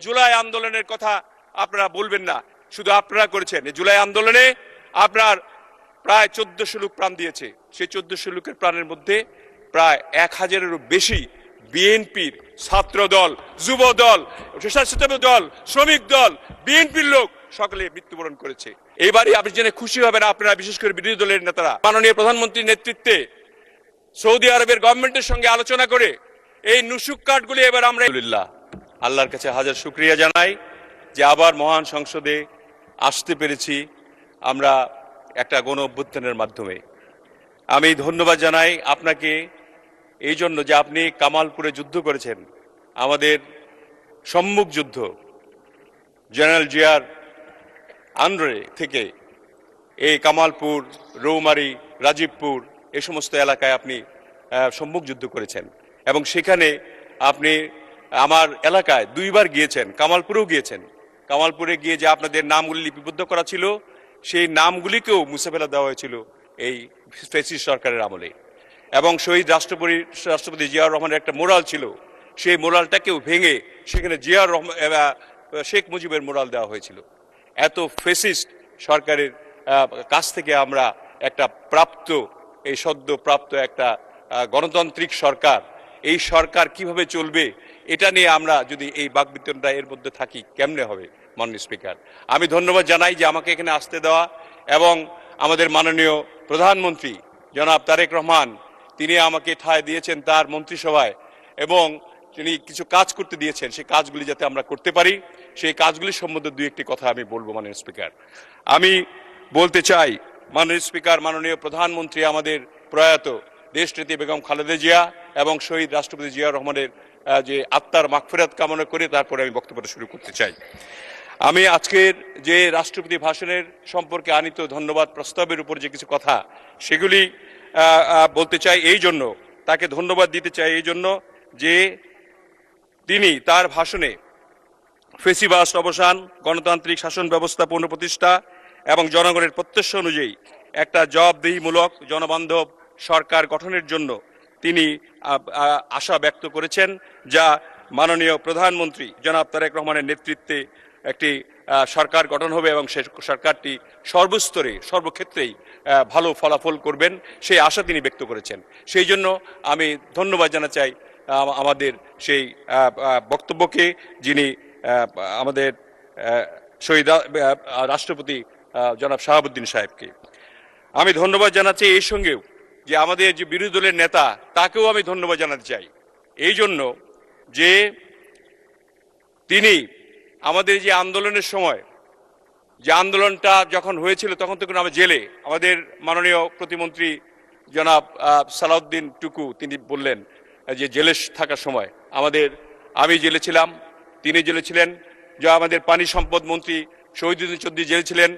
জুলাই আন্দোলনের কথা আপনারা বলবেন না, শুধু আপনারা করেছেন। জুলাই আন্দোলনে আপনার প্রায় 1400 লোক প্রাণ দিয়েছে। সেই 1400 লোকের প্রাণের মধ্যে প্রায় 1000-এরও বেশি বিএনপির ছাত্র দল, যুব দল, স্বেচ্ছাসেবক দল, শ্রমিক দল, বিএনপির লোক সকলে মৃত্যুবরণ করেছে। এবারই আপনি জেনে খুশি হবেন, আপনারা বিশেষ করে বিরোধী দলের নেতারা মাননীয় প্রধানমন্ত্রীর নেতৃত্বে সৌদি আরবের গভর্নমেন্টের সঙ্গে আলোচনা করে এই নুসুক কার্ডগুলি এবার আমরা আল্লাহর কাছে হাজার শুকরিয়া জানাই যে আবার মহান সংসদে আসতে পেরেছি আমরা একটা গণ অভ্যুত্থানের মাধ্যমে। আমি ধন্যবাদ জানাই আপনাকে এই জন্য যে আপনি কামালপুরে যুদ্ধ করেছেন, আমাদের সম্মুখ যুদ্ধ জেনারেল জিয়ার আন্ডারে থেকে এই কামালপুর, রৌমারী, রাজীবপুর এই সমস্ত এলাকায় আপনি সম্মুখ যুদ্ধ করেছেন এবং সেখানে আপনি আমার এলাকায় 2 বার গিয়েছেন, কামালপুরেও গিয়েছেন। কামালপুরে গিয়ে যে আপনাদের নামগুলি লিপিবদ্ধ করা ছিল সেই নামগুলিকেও মুছে ফেলে দেওয়া হয়েছিল এই ফ্যাসিস্ট সরকারের আমলে। এবং শহীদ রাষ্ট্রপতি জিয়াউর রহমানের একটা মোরাল ছিল, সেই মোরালটাকেও ভেঙে সেখানে জিয়াউর রহমান শেখ মুজিবের মোরাল দেওয়া হয়েছিল। এত ফ্যাসিস্ট সরকারের কাছ থেকে আমরা একটা এই সদ্য প্রাপ্ত একটা গণতান্ত্রিক সরকার, এই সরকার কিভাবে চলবে এটা নিয়ে আমরা যদি এই বাকবিতণ্ডা এর মধ্যে থাকি কেমনে হবে। মাননীয় স্পিকার, আমি ধন্যবাদ জানাই যে আমাকে এখানে আসতে দেওয়া এবং আমাদের মাননীয় প্রধানমন্ত্রী জনাব তারেক রহমান তিনি আমাকে ঠাঁই দিয়েছেন তার মন্ত্রিসভায় এবং তিনি কিছু কাজ করতে দিয়েছেন, সেই কাজগুলি যাতে আমরা করতে পারি সেই কাজগুলির সম্বন্ধে 2-1টি কথা আমি বলবো। মাননীয় স্পিকার, আমি বলতে চাই মাননীয় স্পিকার, মাননীয় প্রধানমন্ত্রী আমাদের প্রয়াত দেশনেত্রী বেগম খালেদা জিয়া এবং শহীদ রাষ্ট্রপতি জিয়াউর রহমানের যে আত্মার মাগফিরাত কামনা করে তারপরে আমি বক্তব্যটা শুরু করতে চাই। আমি আজকের যে রাষ্ট্রপতি ভাষণের সম্পর্কে আনিত ধন্যবাদ প্রস্তাবের উপর যে কিছু কথা সেগুলি বলতে চাই, এই জন্য তাকে ধন্যবাদ দিতে চাই এই জন্য যে তিনি তার ভাষণে ফ্যাসিবাদ অবসান, গণতান্ত্রিক শাসন ব্যবস্থা পুনঃপ্রতিষ্ঠা এবং জনগণের প্রত্যাশা অনুযায়ী একটা জবাবদিহিমূলক জনবান্ধব সরকার গঠনের জন্য তিনি আশা ব্যক্ত করেছেন, যা মাননীয় প্রধানমন্ত্রী জনাব তারেক রহমানের নেতৃত্বে একটি সরকার গঠন হবে এবং সে সরকারটি সর্বস্তরে সর্বক্ষেত্রেই ভালো ফলাফল করবেন সেই আশা তিনি ব্যক্ত করেছেন। সেই জন্য আমি ধন্যবাদ জানাতে চাই আমাদের সেই বক্তব্যকে, যিনি আমাদের শহীদ রাষ্ট্রপতি জনাব শাহাবুদ্দিন সাহেবকে। আমি ধন্যবাদ জানাচ্ছি এই সঙ্গেও যে আমাদের যে বিরোধী দলের নেতা তাকেও আমি ধন্যবাদ জানাতে চাই এই জন্য যে তিনি আমাদের যে আন্দোলনের সময়, যে আন্দোলনটা যখন হয়েছিল তখন তখন আমরা জেলে, আমাদের মাননীয় প্রতিমন্ত্রী জনাব সালাউদ্দিন টুকু তিনি বললেন যে জেলে থাকার সময় আমি জেলে ছিলাম, তিনি জেলে ছিলেন, যা আমাদের পানি সম্পদ মন্ত্রী শহীদুদ্দিন চৌধুরী জেলে ছিলেন,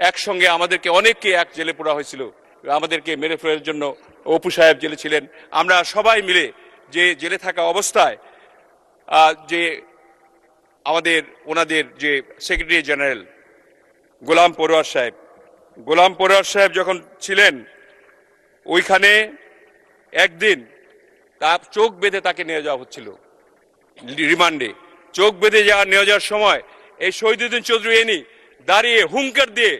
একসঙ্গে আমাদেরকে অনেককে এক জেলে পোড়া হয়েছিল, আমাদেরকে মেরে ফেলার জন্য অপু সাহেব জেলে ছিলেন। আমরা সবাই মিলে যে জেলে থাকা অবস্থায় যে ওনাদের যে সেক্রেটারি জেনারেল গোলাম পরোয়ার সাহেব যখন ছিলেন ওইখানে একদিন তার চোখ বেঁধে তাকে নিয়ে যাওয়া হচ্ছিল রিমান্ডে। চোখ বেঁধে নিয়ে যাওয়ার সময় এই শহীদুদ্দিন চৌধুরী এনি দাঁড়িয়ে হুঙ্কার দিয়ে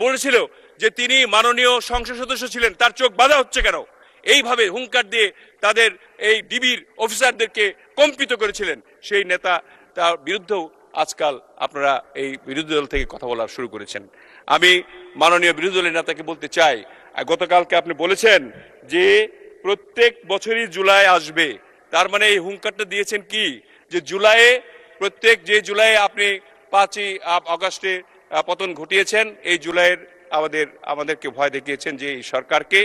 বলেছিল যে তিনি মাননীয় সংসদ সদস্য ছিলেন, তার চোখ বাঁধা হচ্ছে কেন, এইভাবে হুঙ্কার দিয়ে তাদের এই ডিবির অফিসারদেরকে কম্পিত করেছিলেন। সেই নেতা তার বিরুদ্ধেও আজকাল আপনারা এই বিরোধী দল থেকে কথা বলা শুরু করেছেন। আমি মাননীয় বিরোধী দলের নেতাকে বলতে চাই, গতকালকে আপনি বলেছেন যে প্রত্যেক বছরই জুলাই আসবে, তার মানে এই হুঙ্কারটা দিয়েছেন কি যে জুলাইয়ে আপনি 5ই আগস্টে পতন ঘটিয়েছেন, এই জুলাইয়ের আমাদেরকে ভয় দেখিয়েছেন যে এই সরকারকে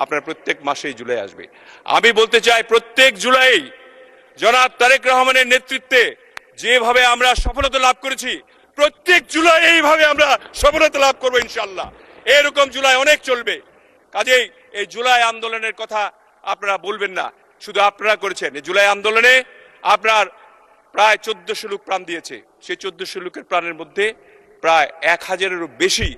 আপনার প্রত্যেক মাসেই জুলাই আসবে। আমি বলতে চাই প্রত্যেক জুলাই জনাব তারেক রহমানের নেতৃত্বে যেভাবে আমরা সফলতা লাভ করেছি, প্রত্যেক জুলাই এইভাবে আমরা সফলতা লাভ করবো ইনশাআল্লাহ। এরকম জুলাই অনেক চলবে। কাজেই এই জুলাই আন্দোলনের কথা আপনারা বলবেন না, শুধু আপনারা করেছেন। এই জুলাই আন্দোলনে আপনার প্রায় 1400 লোক প্রাণ দিয়েছে। সেই 1400 লোকের প্রাণের মধ্যে প্রায় 1000-এরও বেশি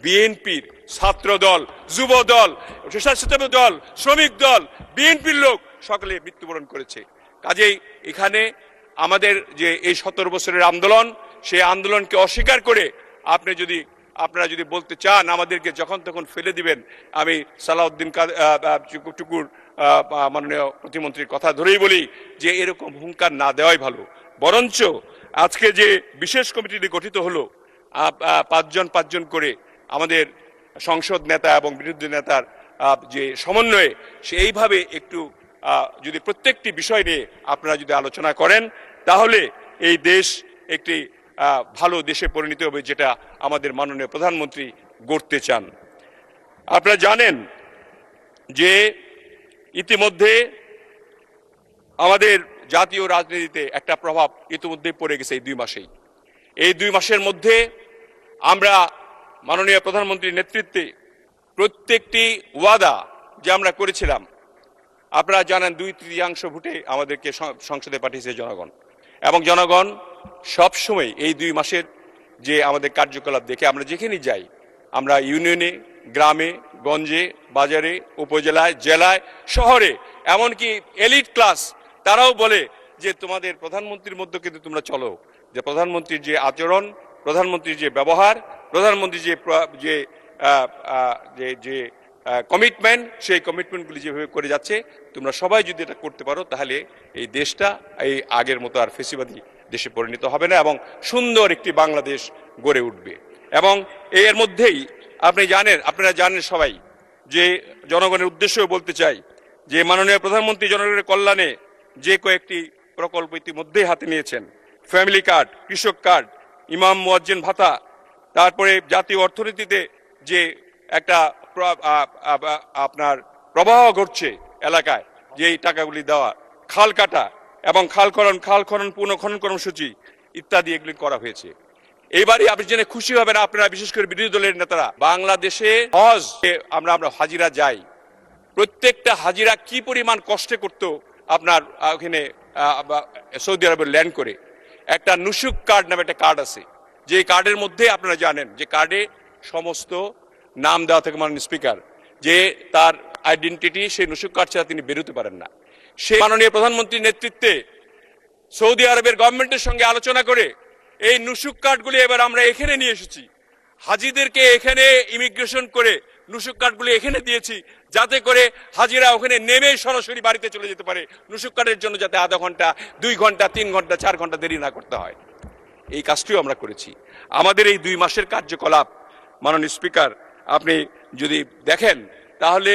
বিএনপির ছাত্র দল, যুব দল, স্বেচ্ছাসেবক দল, শ্রমিক দল, বিএনপির লোক সকলে মৃত্যুবরণ করেছে। কাজেই এখানে আমাদের যে এই 17 বছরের আন্দোলন, সেই আন্দোলনকে অস্বীকার করে আপনারা যদি বলতে চান আমাদেরকে যখন তখন ফেলে দিবেন, আমি সালাউদ্দিন টুকুর মাননীয় প্রতিমন্ত্রীর কথা ধরেই বলি যে এরকম হুঙ্কার না দেওয়াই ভালো। বরঞ্চ আজকে যে বিশেষ কমিটিটি গঠিত হলো, পাঁচজন করে আমাদের সংসদ নেতা এবং বিরোধী নেতার যে সমন্বয়ে, সেইভাবে একটু যদি প্রত্যেকটি বিষয় নিয়ে আপনারা যদি আলোচনা করেন, তাহলে এই দেশ একটি ভালো দেশে পরিণত হবে, যেটা আমাদের মাননীয় প্রধানমন্ত্রী গড়তে চান। আপনারা জানেন যে ইতিমধ্যে আমাদের জাতীয় রাজনীতিতে একটা প্রভাব ইতিমধ্যে পড়ে গেছে এই 2 মাসেই। এই 2 মাসের মধ্যে আমরা মাননীয় প্রধানমন্ত্রীর নেতৃত্বে প্রত্যেকটি ওয়াদা যে আমরা করেছিলাম, আপনারা জানেন 2/3 ভোটে আমাদেরকে সংসদে পাঠিয়েছে জনগণ, এবং জনগণ সবসময় এই 2 মাসের যে আমাদের কার্যকলাপ দেখে আমরা যেখানেই যাই, আমরা ইউনিয়নে, গ্রামে, গঞ্জে, বাজারে, উপজেলায়, জেলায়, শহরে, এমনকি এলিট ক্লাস তারাও বলে যে তোমাদের প্রধানমন্ত্রীর মধ্যে কিন্তু তোমরা চলো, যে প্রধানমন্ত্রীর যে আচরণ, প্রধানমন্ত্রীর যে ব্যবহার, প্রধানমন্ত্রী যে কমিটমেন্ট, সেই কমিটমেন্টগুলি যেভাবে করে যাচ্ছে, তোমরা সবাই যদি এটা করতে পারো, তাহলে এই দেশটা এই আগের মতো আর ফেসিবাদী দেশে পরিণত হবে না এবং সুন্দর একটি বাংলাদেশ গড়ে উঠবে। এবং এর মধ্যেই আপনারা জানেন সবাই যে জনগণের উদ্দেশ্যেও বলতে চাই যে মাননীয় প্রধানমন্ত্রী জনগণের কল্যাণে যে কয়েকটি প্রকল্প ইতিমধ্যেই হাতে নিয়েছেন, ফ্যামিলি কার্ড, কৃষক কার্ড, ইমাম মুয়াজ্জিন ভাতা, তারপরে জাতীয় অর্থনীতিতে যে একটা আপনার প্রবাহ ঘটছে এলাকায়, যে এই টাকাগুলি দেওয়া, খাল কাটা এবং খাল খনন পুনঃখনন কর্মসূচি ইত্যাদি এগুলি করা হয়েছে। এইবারই আপনি জেনে খুশি হবেন, আপনারা বিশেষ করে বিরোধী দলের নেতারা, বাংলাদেশে হজ আমরা হাজিরা যাই, প্রত্যেকটা হাজিরা কি পরিমাণ কষ্টে করতো আপনার ওখানে সৌদি আরবের ল্যান্ড করে। একটা নুসুক কার্ড নামে একটা কার্ড আছে, যে কার্ডের মধ্যে আপনারা জানেন যে কার্ডে সমস্ত নাম দেওয়া থাকে মাননীয় স্পিকার, যে তার আইডেন্টিটি সেই নুসুক কার্ড ছাড়া তিনি বেরোতে পারেন না। সেই মাননীয় প্রধানমন্ত্রীর নেতৃত্বে সৌদি আরবের গভর্নমেন্টের সঙ্গে আলোচনা করে এই নুসুক কার্ডগুলি এবার আমরা এখানে নিয়ে এসেছি। হাজিদেরকে এখানে ইমিগ্রেশন করে নুসুক কার্ডগুলি এখানে দিয়েছি, যাতে করে হাজিরা ওখানে নেমে সরাসরি বাড়িতে চলে যেতে পারে, নুসুক কার্ডের জন্য যাতে আধা ঘন্টা, 2 ঘন্টা, 3 ঘন্টা, 4 ঘন্টা দেরি না করতে হয়। এই কাজটিও আমরা করেছি। আমাদের এই 2 মাসের কার্যকলাপ মাননীয় স্পিকার আপনি যদি দেখেন, তাহলে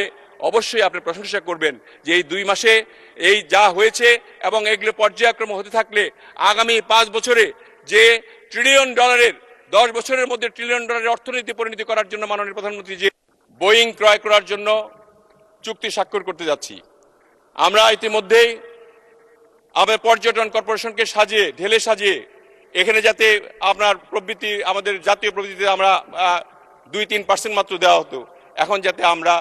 অবশ্যই আপনি প্রশংসা করবেন যে এই 2 মাসে এই যা হয়েছে এবং এগুলো পর্যায়ক্রমে হতে থাকলে আগামী 5 বছরে যে $1 ট্রিলিয়ন, 10 বছরের মধ্যে $1 ট্রিলিয়ন অর্থনীতি পরিণতি করার জন্য মাননীয় প্রধানমন্ত্রী যে বোয়িং ক্রয় করার জন্য চুক্তি স্বাক্ষর করতে যাচ্ছি, আমরা ইতিমধ্যেই আমাদের পর্যটন কর্পোরেশনকে ঢেলে সাজিয়ে এখানে যাতে আপনার প্রবৃত্তি, আমাদের জাতীয় প্রবৃত্তিতে আমরা 2-3% মাত্র দেওয়া হতো, এখন যাতে আমরা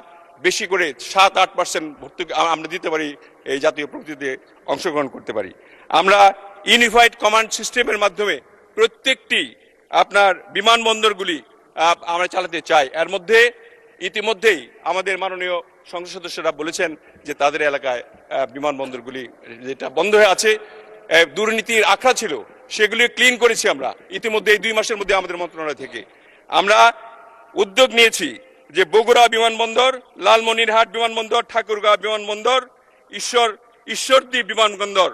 বেশি করে 7-8% ভর্তুকি আমরা দিতে পারি, এই জাতীয় প্রবৃত্তিতে অংশগ্রহণ করতে পারি। আমরা ইউনিফাইড কমান্ড সিস্টেমের মাধ্যমে প্রত্যেকটি আপনার বিমানবন্দরগুলি আমরা চালাতে চাই। এর মধ্যে ইতিমধ্যেই আমাদের মাননীয় সংসদ সদস্যরা বলেছেন যে তাদের এলাকায় বিমানবন্দরগুলি যেটা বন্ধ হয়ে আছে, দুর্নীতির আখড়া ছিল, সেগুলি ক্লিন করেছি আমরা ইতিমধ্যে। এই 2 মাসের মধ্যে আমাদের মন্ত্রণালয় থেকে আমরা উদ্যোগ নিয়েছি যে বগুড়া বিমানবন্দর, লালমনিরহাট বিমানবন্দর, ঠাকুরগাঁও বিমানবন্দর, ঈশ্বরদী বিমানবন্দর,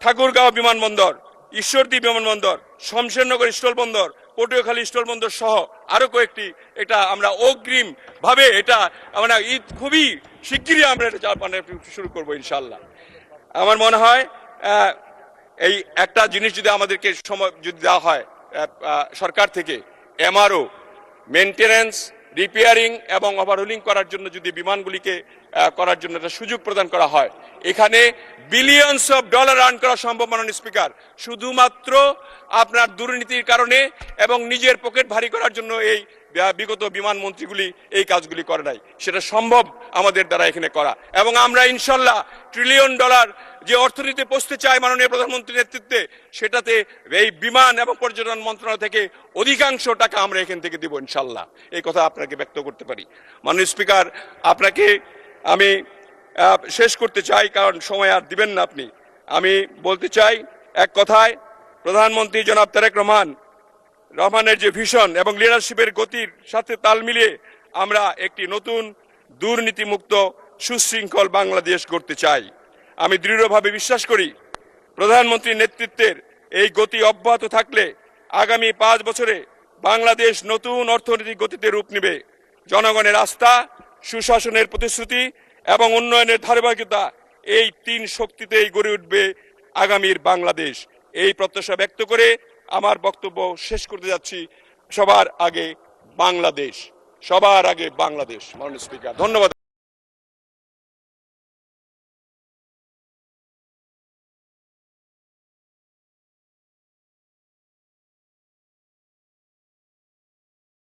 ঠাকুরগাঁও বিমানবন্দর, ঈশ্বরদী বিমানবন্দর, শমশেরনগর স্থলবন্দর, পটুয়াখালী স্থলবন্দর সহ আরো কয়েকটি, এটা আমরা অগ্রিম ভাবে এটা আমরা খুবই শিগগিরই আমরা এটা শুরু করবো ইনশাল্লাহ। আমার মনে হয় এই একটা জিনিস যদি আমাদেরকে সময় যদি দেওয়া হয় সরকার থেকে, এমআরও, মেনটেন্যান্স, রিপেয়ারিং এবং ওভারহোলিং করার জন্য যদি বিমানগুলিকে করার জন্য একটা সুযোগ প্রদান করা হয়, এখানে বিলিয়নস অফ ডলার আর্ন করা সম্ভব মাননীয় স্পিকার। শুধুমাত্র আপনার দুর্নীতির কারণে এবং নিজের পকেট ভারী করার জন্য এই বিগত বিমান মন্ত্রীগুলি এই কাজগুলি করে নাই, সেটা সম্ভব আমাদের দ্বারা এখানে করা। এবং আমরা ইনশাল্লাহ $1 ট্রিলিয়ন যে অর্থনীতি পৌঁছতে চাই মাননীয় প্রধানমন্ত্রীর নেতৃত্বে, সেটাতে এই বিমান এবং পর্যটন মন্ত্রণালয় থেকে অধিকাংশ টাকা আমরা এখান থেকে দিব ইনশাল্লাহ। এই কথা আপনাকে ব্যক্ত করতে পারি। মাননীয় স্পিকার, আপনাকে আমি শেষ করতে চাই, কারণ সময় আর দিবেন না আপনি। আমি বলতে চাই এক কথায় প্রধানমন্ত্রী জনাব তারেক রহমানের যে ভিশন এবং লিডারশিপের গতির সাথে তাল মিলিয়ে আমরা একটি নতুন দুর্নীতিমুক্ত সুশৃঙ্খল বাংলাদেশ গড়তে চাই। আমি দৃঢ়ভাবে বিশ্বাস করি প্রধানমন্ত্রীর নেতৃত্বের এই গতি অব্যাহত থাকলে আগামী 5 বছরে বাংলাদেশ নতুন অর্থনৈতিক গতিতে রূপ নেবে। জনগণের আস্থা, সুশাসনের প্রতিশ্রুতি এবং উন্নয়নের ধারাবাহিকতা এই 3 শক্তিতেই গড়ে উঠবে আগামীর বাংলাদেশ। এই প্রত্যাশা ব্যক্ত করে আমার বক্তব্য শেষ করতে যাচ্ছি। সবার আগে বাংলাদেশ, সবার আগে বাংলাদেশ। মাননীয় স্পিকার, ধন্যবাদ।